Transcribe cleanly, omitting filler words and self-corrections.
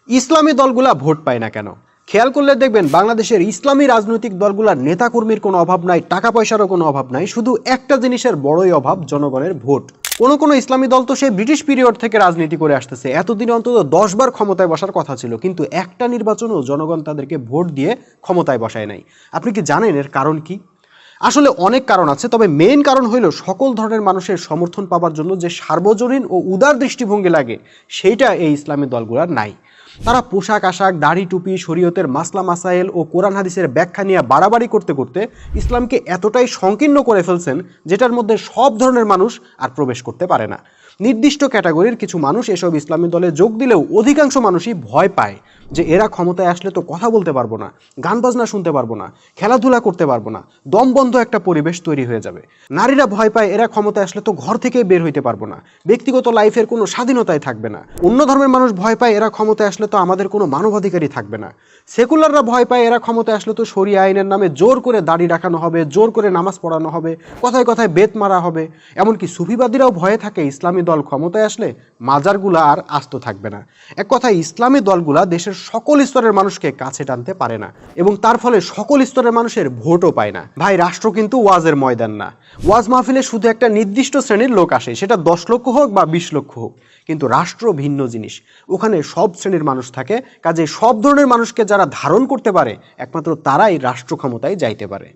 ইসলামী দলগুলা vote পায় না কেন? খেয়াল করলে দেখবেন বাংলাদেশের ইসলামী রাজনৈতিক দলগুলার নেতাকর্মীর কোনো অভাব নাই, টাকা পয়সারও কোনো অভাব নাই, শুধু একটা জিনিসের বড়ই অভাব, জনগণের ভোট। কোনো ইসলামী দল তো সেই ব্রিটিশ পিরিয়ড থেকে রাজনীতি করে আসতেছে, এতদিনে অন্তত 10 বার ক্ষমতায় বসার কথা ছিল, কিন্তু একটা নির্বাচনেও জনগণ তাদেরকে ভোট দিয়ে ক্ষমতায় বসায় নাই। আপনি কি জানেন এর কারণ কি? আসলে অনেক কারণ আছে, তবে মেইন কারণ হইল সকল ধরনের মানুষের সমর্থন পাওয়ার জন্য যে সার্বজনীন ও উদার দৃষ্টিভঙ্গি লাগে, সেইটা এই ইসলামী দলগুলোর নাই। তারা পোশাক আশাক, দাড়ি টুপি, শরীয়তের মাসলা মাসাইল ও কোরআন হাদিসের ব্যাখ্যা নিয়ে বাড়াবাড়ি করতে করতে ইসলামকে এতটাই সংকীর্ণ করে ফেলছেন, যেটার মধ্যে সব ধরনের মানুষ আর প্রবেশ করতে পারে না। নির্দিষ্ট ক্যাটাগরির কিছু মানুষ এসব ইসলামী দলে যোগ দিলেও অধিকাংশ মানুষই ভয় পায় যে এরা ক্ষমতায় আসলে তো কথা বলতে পারবো না, গান বাজনা শুনতে পারবো না, খেলাধুলা করতে পারবো না, দমবন্ধ একটা পরিবেশ তৈরি হয়ে যাবে। নারীরা ভয় পায় এরা ক্ষমতায় আসলে তো ঘর থেকে বের হইতে পারবো না, ব্যক্তিগত লাইফের কোনো স্বাধীনতাই থাকবে না। অন্য ধর্মের মানুষ ভয় পায় এরা ক্ষমতায় আসলে তো আমাদের কোনো মানবাধিকারই থাকবে না। সেকুলাররা ভয় পায় এরা ক্ষমতায় আসলে তো শরিয়া আইনের নামে জোর করে দাড়ি রাখানো হবে, জোর করে নামাজ পড়ানো হবে, কথায় কথায় বেত মারা হবে। এমনকি সুফিবাদীরাও ভয়ে থাকে ইসলামী দল ক্ষমতায় আসলে মাজারগুলা আর আস্ত থাকবে না। এক কথায় ইসলামী দলগুলা দেশের সকল স্তরের মানুষকে কাছে টানতে পারে না, এবং তার ফলে সকল স্তরের মানুষের ভোটও পায় না। ভাই, রাষ্ট্র কিন্তু ওয়াজের ময়দান না। ওয়াজ মাহফিলে শুধু একটা নির্দিষ্ট শ্রেণীর লোক আসে, সেটা 10 লক্ষ হোক বা 20 লক্ষ হোক, কিন্তু রাষ্ট্র ভিন্ন জিনিস। ওখানে সব শ্রেণীর মানুষ থাকে, কাজে সব ধরনের মানুষকে যারা ধারণ করতে পারে একমাত্র তারাই রাষ্ট্র ক্ষমতায় যাইতে পারে।